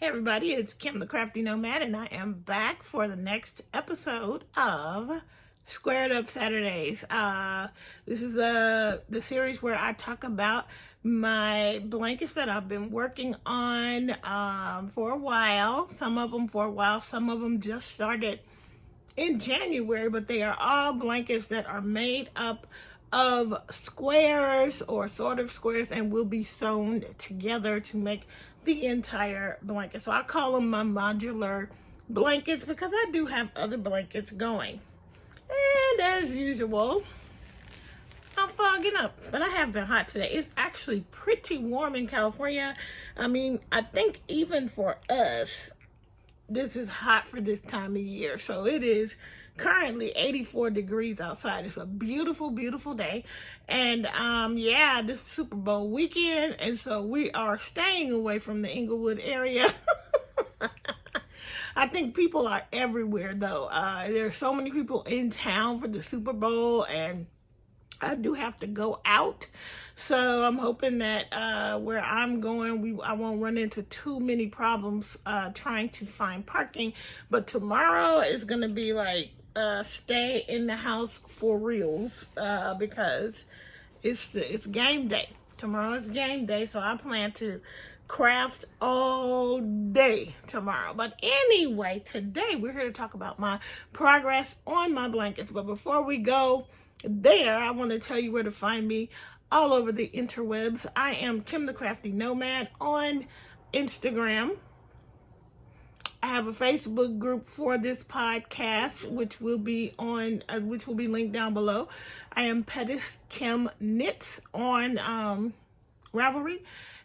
Hey everybody, it's Kim the Crafty Nomad, and I am back for the next episode of Squared Up Saturdays. This is the series where I talk about my blankets that I've been working on for a while. Some of them for a while, some of them just started in January, but they are all blankets that are made up of squares or sort of squares and will be sewn together to make the entire blanket. So I call them my modular blankets because I do have other blankets going. And as usual, I'm fogging up, but I have been hot today. It's actually pretty warm in California. I mean, I think even for us, this is hot for this time of year. So it is currently 84 degrees outside. It's a beautiful, beautiful day. And yeah, this is Super Bowl weekend, and so we are staying away from the Inglewood area. I think people are everywhere though. There's so many people in town for the Super Bowl, and I do have to go out. So I'm hoping that where I'm going, I won't run into too many problems trying to find parking. But tomorrow is going to be like stay in the house for reals because it's game day. Tomorrow is game day, so I plan to craft all day tomorrow. But anyway, today we're here to talk about my progress on my blankets. But before we go there, I want to tell you where to find me all over the interwebs. I am Kim the Crafty Nomad on Instagram. I have a Facebook group for this podcast, which will be linked down below. I am pettiskimknits on Ravelry,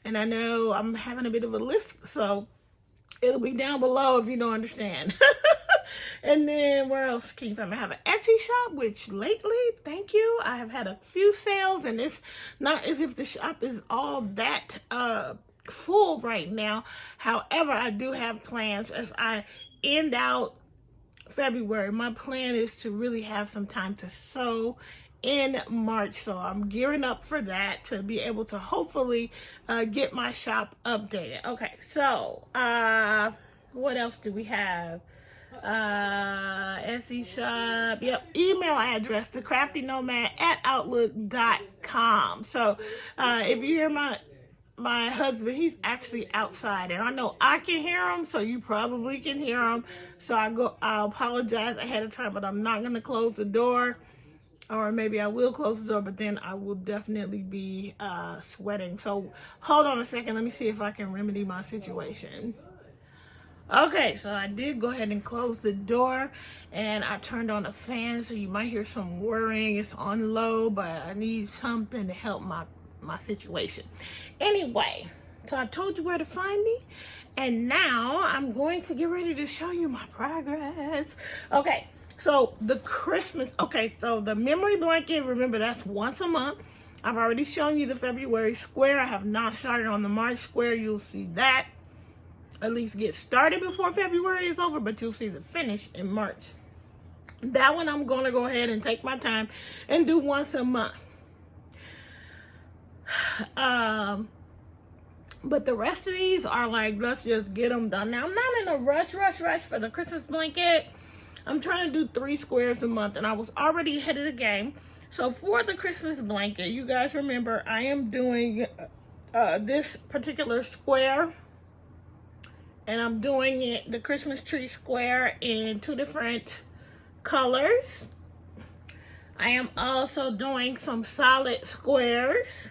and I know I'm having a bit of a lisp, so it'll be down below if you don't understand. And then where else can you find me? I have an Etsy shop, which lately, thank you, I have had a few sales, and it's not as if the shop is all that full right now. However, I do have plans as I end out February. My plan is to really have some time to sew in March, so I'm gearing up for that to be able to hopefully get my shop updated. Okay, so what else do we have? Etsy shop, yep, email address thecraftynomad@outlook.com. So if you hear my husband, he's actually outside, and I know I can hear him, so you probably can hear him. So I apologize ahead of time, but I'm not going to close the door, or maybe I will close the door, but then I will definitely be sweating. So hold on a second, let me see if I can remedy my situation. Okay, so I did go ahead and close the door, and I turned on the fan, so you might hear some whirring. It's on low, but I need something to help my situation. Anyway, so I told you where to find me, and now I'm going to get ready to show you my progress. Okay, so the memory blanket, remember that's once a month. I've already shown you the February square. I have not started on the March square. You'll see that at least get started before February is over, but you'll see the finish in March. That one I'm going to go ahead and take my time and do once a month. But the rest of these are like, let's just get them done. Now, I'm not in a rush for the Christmas blanket. I'm trying to do 3 squares a month, and I was already ahead of the game. So for the Christmas blanket, you guys remember I am doing this particular square, and I'm doing it, the Christmas tree square, in 2 different colors. I am also doing some solid squares.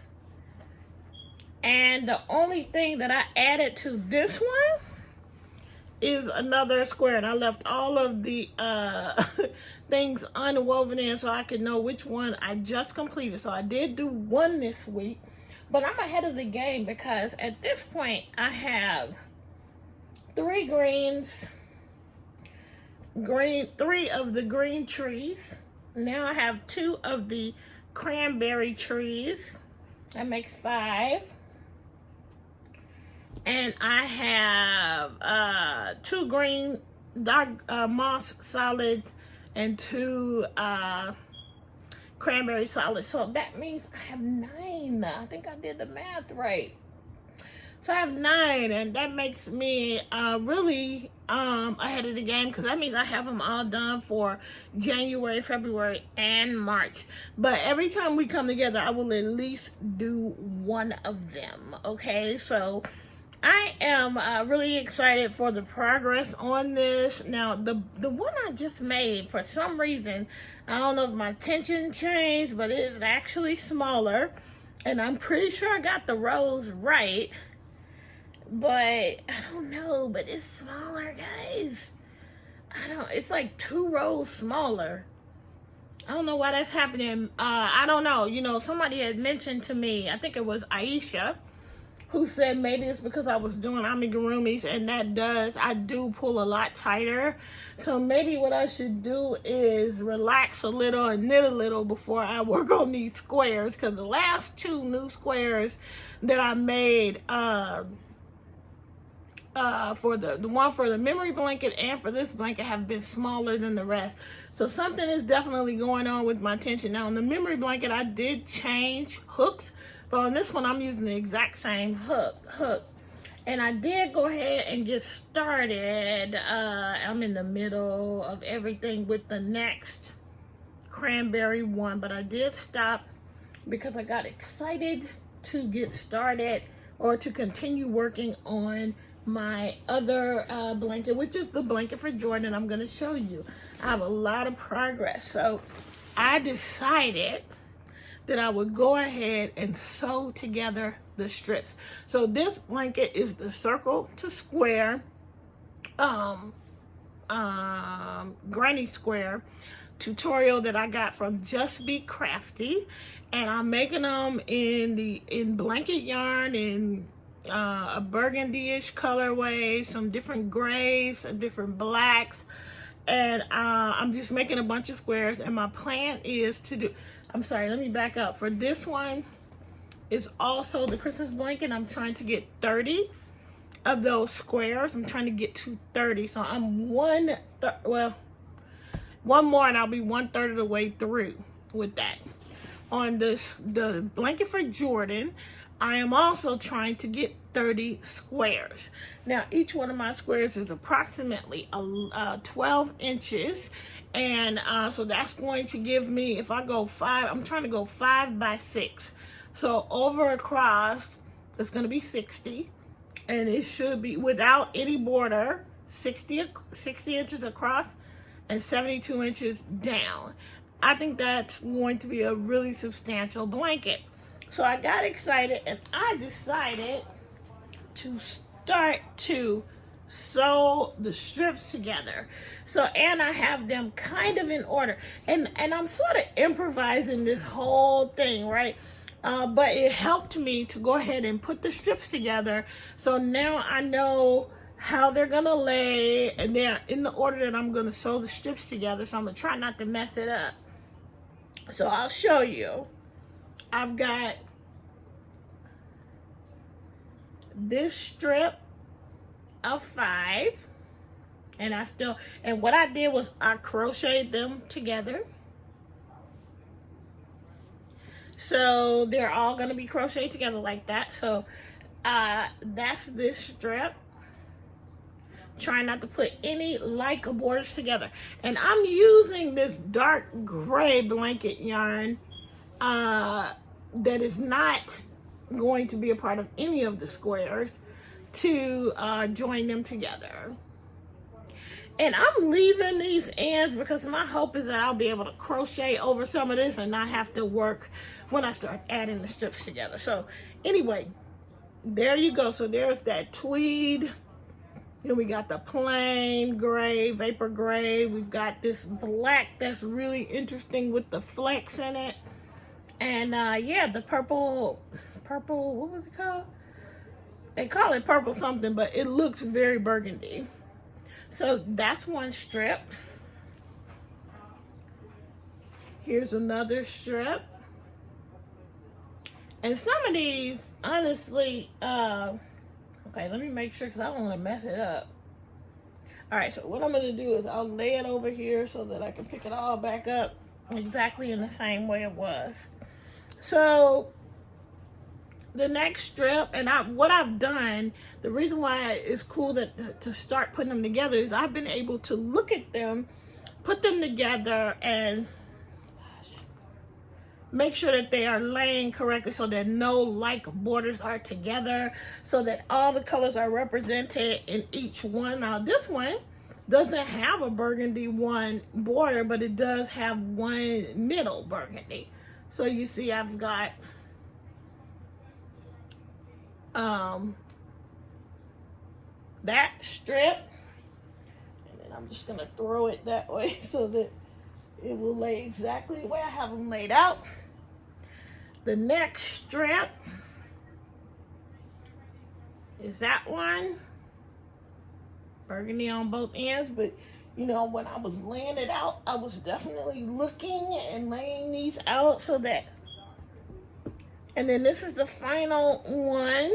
And the only thing that I added to this one is another square. And I left all of the things unwoven in so I could know which one I just completed. So I did do 1 this week. But I'm ahead of the game because at this point I have 3 greens, 3 of the green trees. Now I have 2 of the cranberry trees. That makes 5. And I have 2 green dark moss solids and 2 cranberry solids. So that means I have 9. I think I did the math right. So I have 9, and that makes me really ahead of the game, because that means I have them all done for January, February, and March. But every time we come together, I will at least do one of them, okay? So I am really excited for the progress on this. Now, the one I just made, for some reason, I don't know if my tension changed, but it is actually smaller. And I'm pretty sure I got the rows right. But I don't know, but it's smaller, guys. It's like 2 rows smaller. I don't know why that's happening. I don't know. You know, somebody had mentioned to me, I think it was Aisha, who said maybe it's because I was doing amigurumis, and I do pull a lot tighter. So maybe what I should do is relax a little and knit a little before I work on these squares, because the last 2 new squares that I made, for the one for the memory blanket and for this blanket, have been smaller than the rest. So something is definitely going on with my tension. Now on the memory blanket, I did change hooks, but on this one, I'm using the exact same hook. And I did go ahead and get started. I'm in the middle of everything with the next cranberry one, but I did stop because I got excited to get started, or to continue working on my other blanket, which is the blanket for Jordan. I'm going to show you. I have a lot of progress. So I decided that I would go ahead and sew together the strips. So this blanket is the circle to square, granny square tutorial that I got from Just Be Crafty, and I'm making them in blanket yarn, in a burgundy-ish colorway, some different grays, some different blacks, and I'm just making a bunch of squares. And my plan is to do, I'm sorry, let me back up. For this one, is also the Christmas blanket. I'm trying to get 30 of those squares. I'm trying to get to 30. So I'm one more and I'll be 1/3 of the way through with that. On the blanket for Jordan, I am also trying to get 30 squares. Now, each one of my squares is approximately 12 inches. And so that's going to give me, if I go 5, I'm trying to go 5 by 6. So over across, it's going to be 60. And it should be, without any border, 60 inches across and 72 inches down. I think that's going to be a really substantial blanket. So I got excited and I decided to start to sew the strips together. So, and I have them kind of in order. And I'm sort of improvising this whole thing, right? But it helped me to go ahead and put the strips together. So now I know how they're gonna lay, and they're in the order that I'm gonna sew the strips together. So I'm gonna try not to mess it up. So I'll show you. I've got this strip of 5, and what I did was I crocheted them together. So they're all gonna be crocheted together like that. So that's this strip. Trying not to put any like borders together. And I'm using this dark gray blanket yarn that is not going to be a part of any of the squares to join them together. And I'm leaving these ends because my hope is that I'll be able to crochet over some of this and not have to work when I start adding the strips together. So anyway, there you go. So there's that tweed. Then we got the plain gray, vapor gray. We've got this black that's really interesting with the flecks in it. And yeah, the purple, what was it called? They call it purple something, but it looks very burgundy. So that's one strip. Here's another strip. And some of these, honestly, okay, let me make sure because I don't want to mess it up. All right, so what I'm going to do is I'll lay it over here so that I can pick it all back up exactly in the same way it was. So the next strip, and what I've done, the reason why it's cool that to start putting them together is I've been able to look at them, put them together, and make sure that they are laying correctly so that no like borders are together, so that all the colors are represented in each one. Now this one doesn't have a burgundy one border, but it does have one middle burgundy. So you see I've got that strip, and then I'm just gonna throw it that way so that it will lay exactly the way I have them laid out. The next strip is that one, burgundy on both ends, but you know, when I was laying it out, I was definitely looking and laying these out so that, and then this is the final one.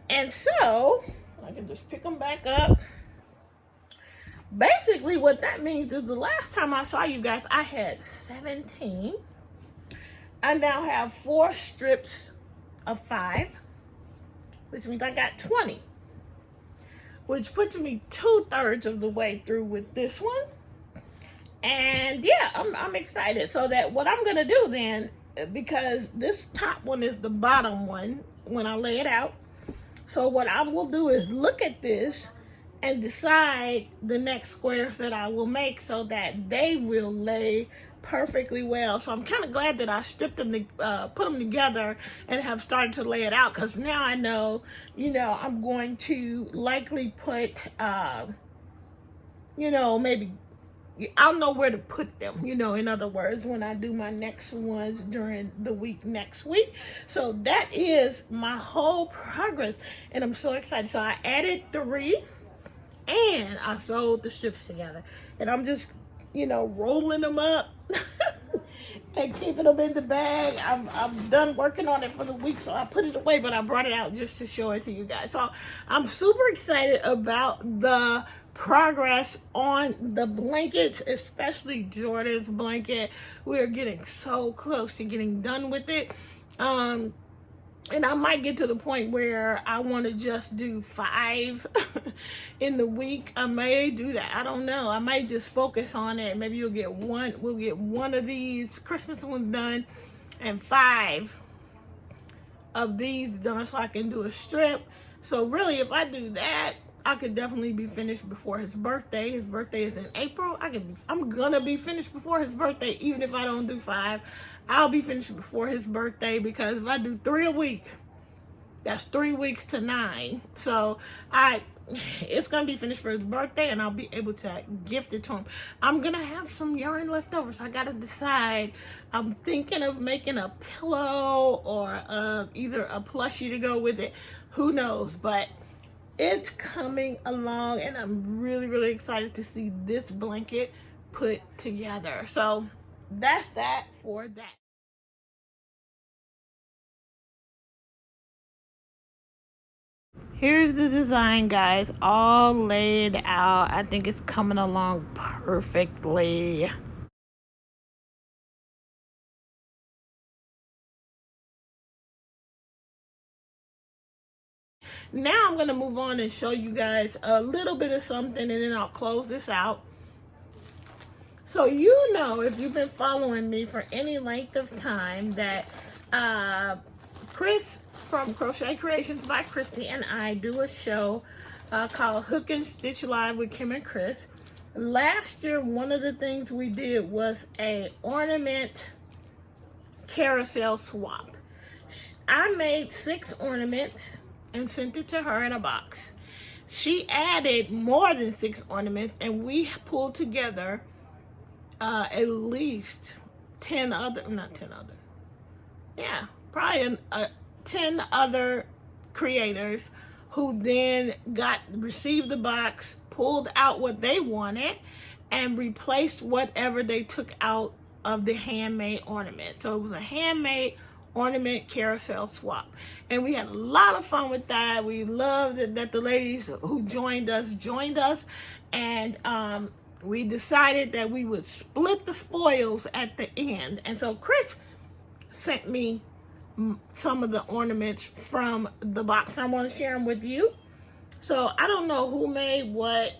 And so I can just pick them back up. Basically what that means is the last time I saw you guys, I had 17. I now have 4 strips of 5, which means I got 20, which puts me 2/3 of the way through with this one. And yeah, I'm excited. So that what I'm gonna do then, because this top one is the bottom one when I lay it out, so what I will do is look at this and decide the next squares that I will make so that they will lay perfectly well. So I'm kind of glad that I stripped them, put them together and have started to lay it out, because now I know, you know, I'm going to likely put, you know, maybe I'll know where to put them, you know, in other words, when I do my next ones during the week next week. So that is my whole progress, and I'm so excited. So I added 3 and I sewed the strips together, and I'm just, you know, rolling them up and keeping them in the bag. I'm done working on it for the week, so I put it away, but I brought it out just to show it to you guys. So I'm super excited about the progress on the blankets, especially Jordan's blanket. We are getting so close to getting done with it. And I might get to the point where I want to just do 5 in the week. I may do that. I don't know. I might just focus on it. Maybe we'll get one of these Christmas ones done and 5 of these done so I can do a strip. So really, if I do that, I could definitely be finished before his birthday. His birthday is in April. I'm gonna be finished before his birthday, even if I don't do 5. I'll be finished before his birthday, because if I do 3 a week, that's 3 weeks to 9. So it's gonna be finished for his birthday, and I'll be able to gift it to him. I'm gonna have some yarn left over, so I gotta decide. I'm thinking of making a pillow or either a plushie to go with it. Who knows? But it's coming along, and I'm really, really excited to see this blanket put together. So that's that for that. Here's the design, guys, all laid out. I think it's coming along perfectly. Now I'm going to move on and show you guys a little bit of something, and then I'll close this out. So you know, if you've been following me for any length of time, that Chris from Crochet Creations by Christy and I do a show called Hook and Stitch Live with Kim and Chris. Last year, one of the things we did was a ornament carousel swap. I made 6 ornaments and sent it to her in a box. She added more than 6 ornaments, and we pulled together at least 10 other, probably 10 other creators who then received the box, pulled out what they wanted, and replaced whatever they took out of the handmade ornament. So it was a handmade ornament carousel swap, and we had a lot of fun with that. We loved that the ladies who joined us, and we decided that we would split the spoils at the end. And so Chris sent me some of the ornaments from the box, and I want to share them with you. So I don't know who made what,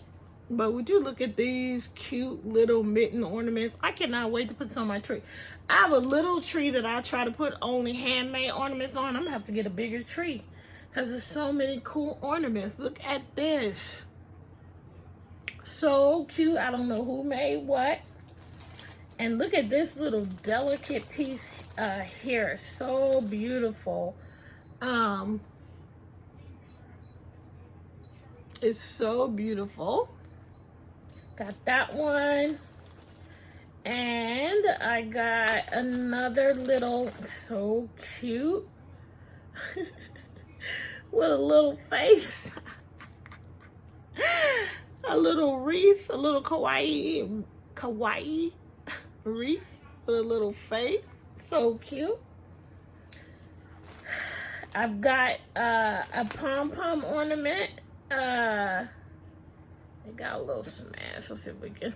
but would you look at these cute little mitten ornaments? I cannot wait to put some on my tree. I have a little tree that I try to put only handmade ornaments on. I'm gonna have to get a bigger tree because there's so many cool ornaments. Look at this. So cute. I don't know who made what. And look at this little delicate piece here. So beautiful. It's so beautiful. Got that one. And I got another little, so cute. With a little face. A little wreath, a little kawaii wreath with a little face. So cute. I've got a pom-pom ornament. It got a little smash. Let's see if we can.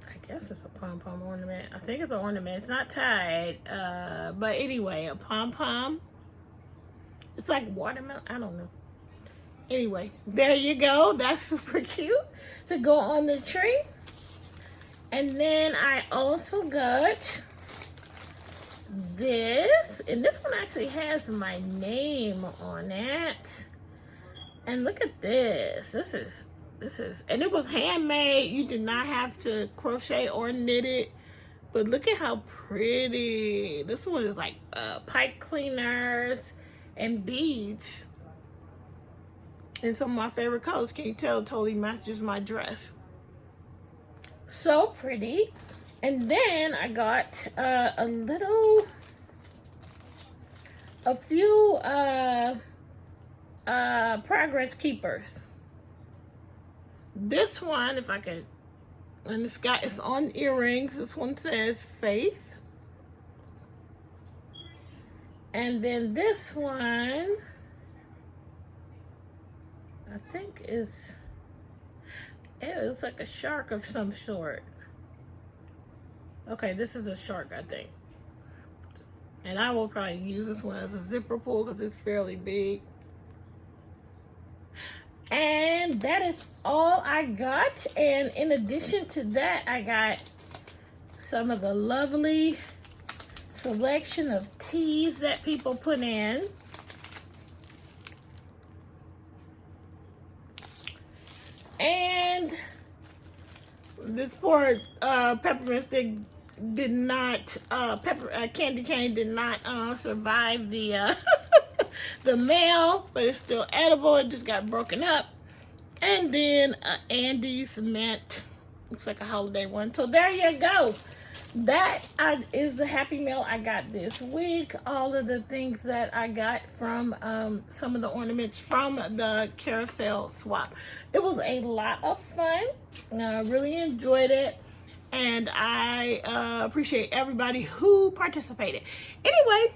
I guess it's a pom-pom ornament. I think it's an ornament. It's not tied. But anyway, a pom-pom. It's like watermelon. I don't know. Anyway, there you go. That's super cute to go on the tree. And then I also got this. And this one actually has my name on it. And look at this. This is, and it was handmade. You did not have to crochet or knit it. But look at how pretty. This one is like pipe cleaners and beads. And some of my favorite colors. Can you tell? It totally matches my dress. So pretty. And then I got a few progress keepers. This one, if I could, and it's on earrings. This one says Faith. And then this one, I think it's like a shark of some sort. Okay, this is a shark, I think. And I will probably use this one as a zipper pull because it's fairly big. And that is all I got. And in addition to that, I got some of the lovely selection of teas that people put in. And this poor peppermint stick did not, candy cane did not survive the the mail, but it's still edible. It just got broken up. And then Andy's mint. Looks like a holiday one. So there you go. That is the Happy Mail I got this week. All of the things that I got from some of the ornaments from the carousel swap. It was a lot of fun. I really enjoyed it. And I appreciate everybody who participated. Anyway,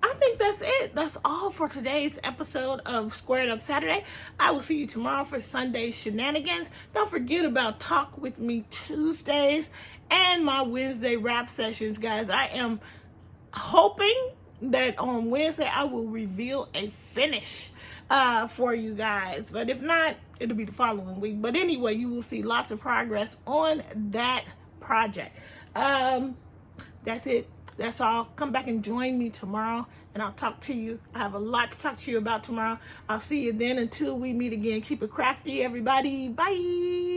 I think that's it. That's all for today's episode of Squared Up Saturday. I will see you tomorrow for Sunday's shenanigans. Don't forget about Talk With Me Tuesdays and my Wednesday rap sessions, guys. I am hoping that on Wednesday I will reveal a finish for you guys. But if not, it'll be the following week. But anyway, you will see lots of progress on that project. That's it. That's all. Come back and join me tomorrow, and I'll talk to you. I have a lot to talk to you about tomorrow. I'll see you then. Until we meet again, keep it crafty, everybody. Bye.